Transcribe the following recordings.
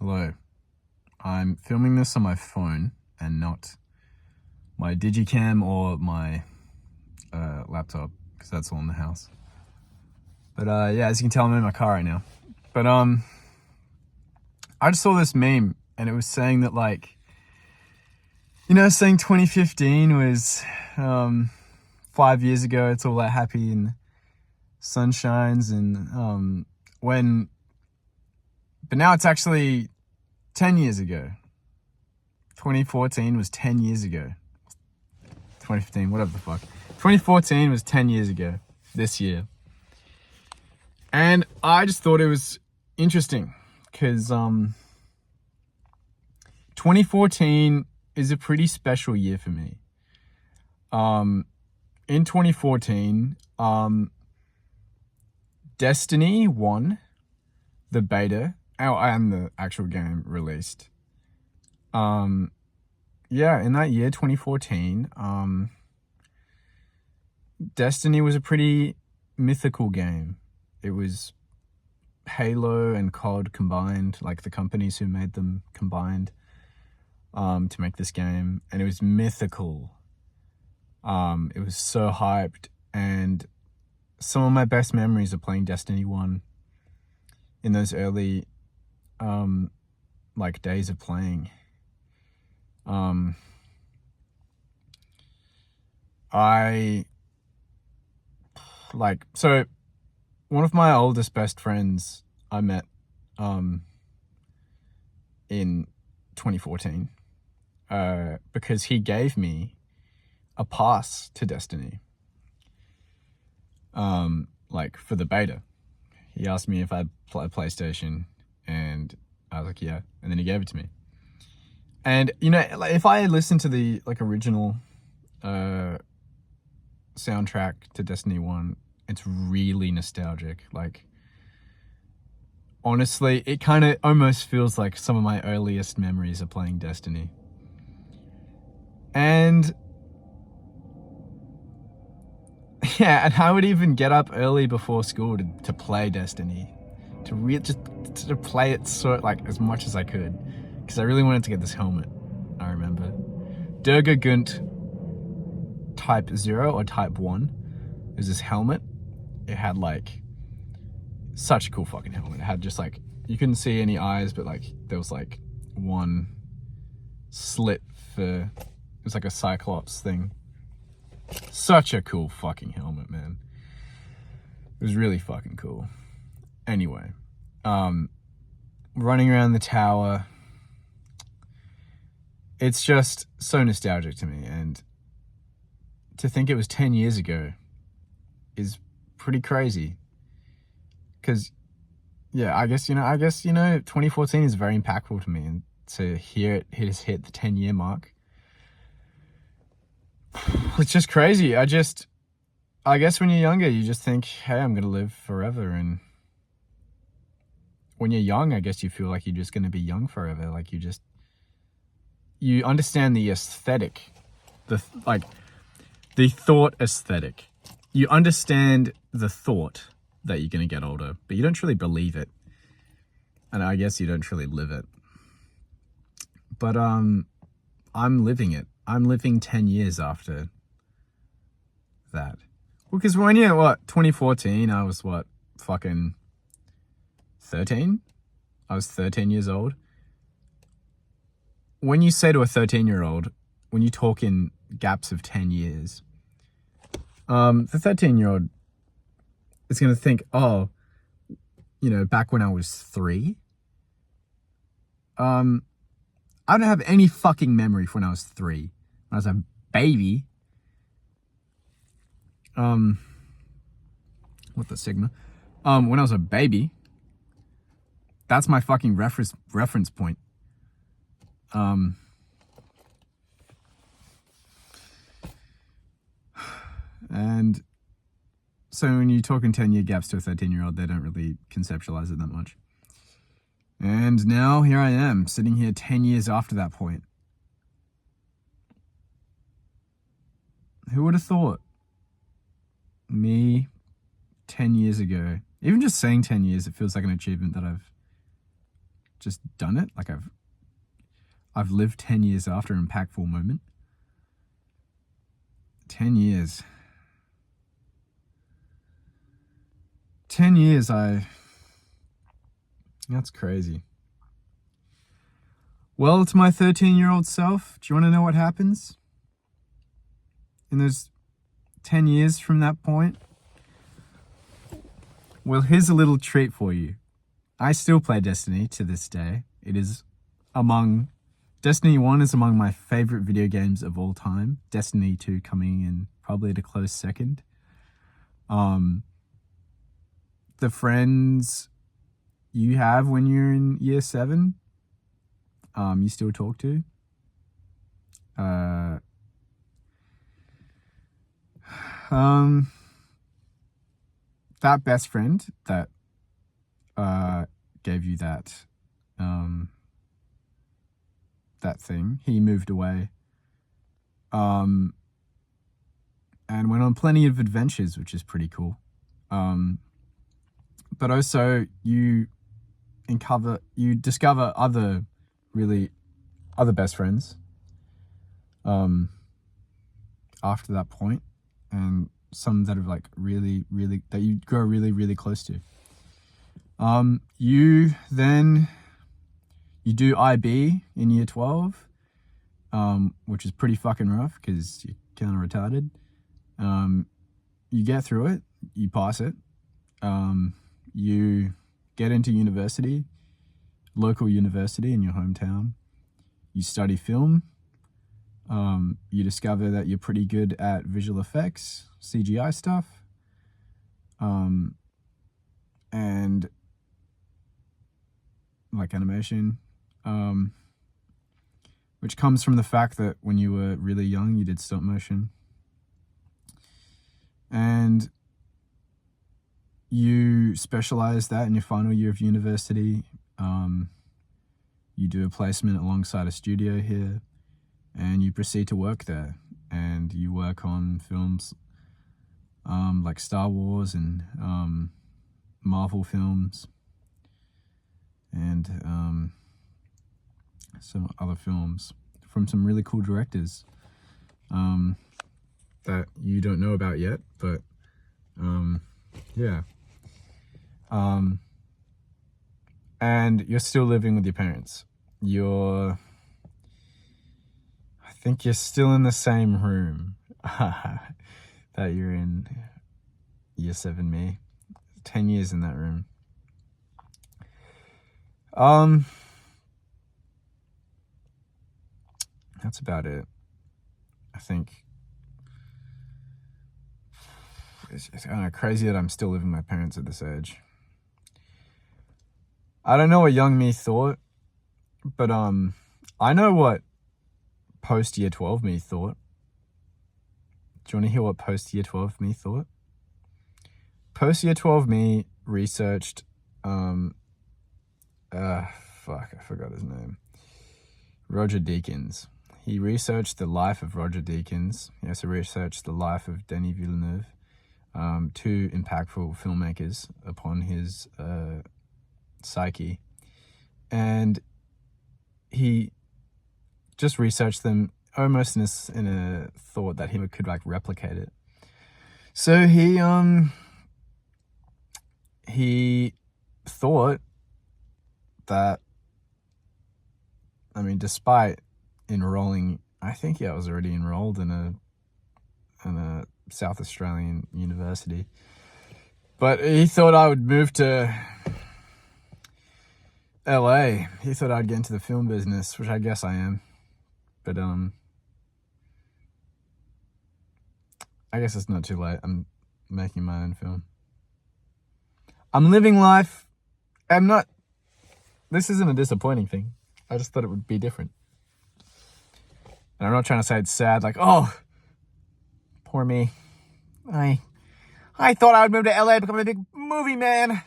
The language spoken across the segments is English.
Hello. I'm filming this on my phone and not my Digicam or my laptop, because that's all in the house. But yeah, as you can tell, I'm in my car right now. But I just saw this meme and it was saying that, like, saying 2015 was 5 years ago. It's all that happy and sunshines and but now it's actually 10 years ago. 2014 was 10 years ago. 2015, whatever the fuck. 2014 was 10 years ago this year. And I just thought it was interesting because 2014 is a pretty special year for me. In 2014, Destiny 1, the beta, and the actual game released. Yeah, in that year, 2014, Destiny was a pretty mythical game. It was Halo and COD combined, like the companies who made them combined to make this game, and it was mythical. It was so hyped, and some of my best memories of playing Destiny 1 in those early days of playing. So one of my oldest best friends I met in 2014 because he gave me a pass to Destiny for the beta. He asked me if I'd play PlayStation, and I was like, yeah, and then he gave it to me. And if I listen to the original soundtrack to Destiny 1, it's really nostalgic. Like, honestly, it kind of almost feels like some of my earliest memories of playing Destiny. And yeah, and I would even get up early before school to play Destiny, to play it as much as I could, because I really wanted to get this helmet. I remember Durga-Gunt Type 0 or Type 1 is this helmet. It had such a cool fucking helmet. It had just you couldn't see any eyes, but there was one slit for, it was like a Cyclops thing. Such a cool fucking helmet, man. It was really fucking cool. Anyway, running around the tower, it's just so nostalgic to me, and to think it was 10 years ago is pretty crazy. Because, yeah, I guess 2014 is very impactful to me, and to hear it hit the 10-year mark, it's just crazy. I guess when you're younger, you just think, hey, I'm going to live forever. And when you're young, I guess you feel like you're just going to be young forever. Like, you understand the aesthetic, the thought aesthetic. You understand the thought that you're going to get older, but you don't truly believe it. And I guess you don't truly live it. But I'm living it. I'm living 10 years after that. Because when 2014, I was fucking 13? I was 13 years old. When you say to a 13-year-old, when you talk in gaps of 10 years, the 13-year-old is going to think, oh, back when I was 3. I don't have any fucking memory from when I was 3. When I was a baby. What the Sigma? When I was a baby, that's my fucking reference point. And so when you talk in 10-year gaps to a 13-year-old, they don't really conceptualize it that much. And now here I am, sitting here 10 years after that point. Who would have thought? Me 10 years ago. Even just saying 10 years, it feels like an achievement that I've just done it. Like I've lived 10 years after an impactful moment. 10 years. 10 years, that's crazy. Well, to my 13-year-old self, do you want to know what happens in those 10 years from that point? Well, here's a little treat for you. I still play Destiny to this day. Destiny 1 is among my favorite video games of all time. Destiny 2 coming in probably at a close second. The friends you have when you're in year 7, you still talk to. That best friend that gave you that thing, he moved away and went on plenty of adventures, which is pretty cool. But also you discover other best friends after that point, and some that are like really that you grow really close to. You do IB in year 12, which is pretty fucking rough because you're kind of retarded. You get through it, you pass it. You get into university, local university in your hometown. You study film. You discover that you're pretty good at visual effects, CGI stuff. And like animation, which comes from the fact that when you were really young, you did stop motion. And you specialize that in your final year of university. You do a placement alongside a studio here, and you proceed to work there. And you work on films like Star Wars and Marvel films, and some other films from some really cool directors that you don't know about yet, but yeah. And you're still living with your parents. I think you're still in the same room that you're in year 7 me. 10 years in that room. That's about it. I think it's kind of crazy that I'm still living with my parents at this age. I don't know what young me thought, but I know what post year 12 me thought. Do you want to hear what post year 12 me thought? Post year 12 me researched I forgot his name. Roger Deakins. He researched the life of Roger Deakins. He also researched the life of Denis Villeneuve, two impactful filmmakers upon his psyche. And he just researched them almost in a thought that he could like replicate it. So he thought that, despite enrolling, I think I was already enrolled in a South Australian university, but he thought I would move to LA. He thought I'd get into the film business, which I guess I am, but I guess it's not too late. I'm making my own film. I'm living life. This isn't a disappointing thing. I just thought it would be different. And I'm not trying to say it's sad, like, oh, poor me. I thought I would move to LA and become a big movie man.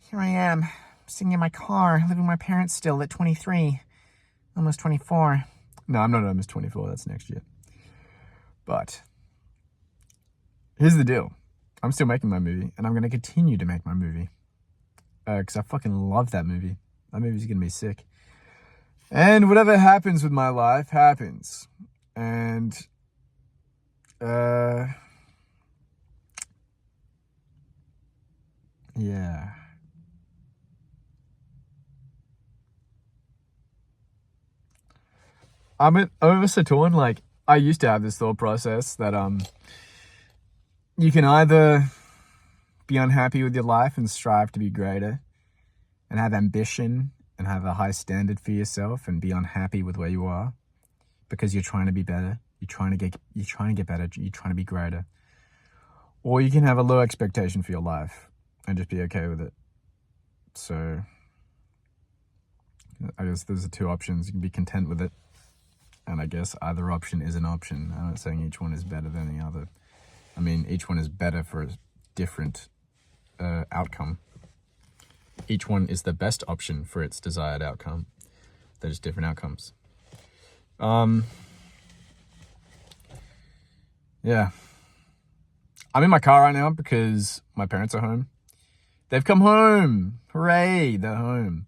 Here I am, sitting in my car, living with my parents still at 23, almost 24. No, I'm not almost 24, that's next year. But here's the deal. I'm still making my movie, and I'm going to continue to make my movie. Because I fucking love that movie. That movie's gonna be sick. And whatever happens with my life happens. And yeah. I'm over so torn. Like, I used to have this thought process that you can either be unhappy with your life and strive to be greater and have ambition and have a high standard for yourself and be unhappy with where you are because you're trying to be better. You're trying to get better. You're trying to be greater. Or you can have a low expectation for your life and just be okay with it. So I guess there's the two options. You can be content with it. And I guess either option is an option. I'm not saying each one is better than the other. I mean, each one is better for a different outcome. Each one is the best option for its desired outcome. There's different outcomes. Yeah. I'm in my car right now because my parents are home. They've come home. Hooray, they're home.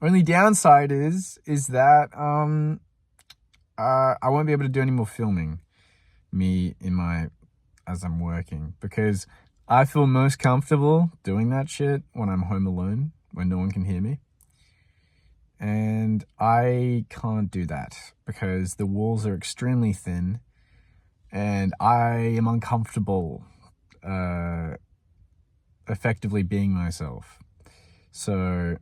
Only downside is that I won't be able to do any more filming as I'm working, because I feel most comfortable doing that shit when I'm home alone, when no one can hear me. And I can't do that because the walls are extremely thin and I am uncomfortable effectively being myself. So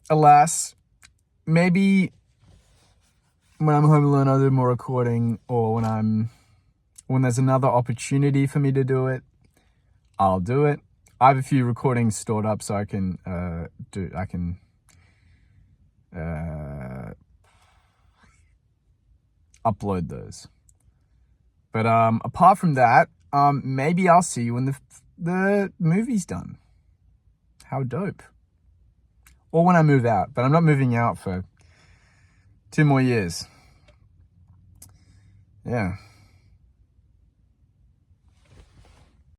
alas, maybe when I'm home alone I'll do more recording, or when there's another opportunity for me to do it, I'll do it. I have a few recordings stored up so I can upload those. But apart from that, maybe I'll see you when the movie's done. How dope. Or when I move out, but I'm not moving out for 2 more years. Yeah.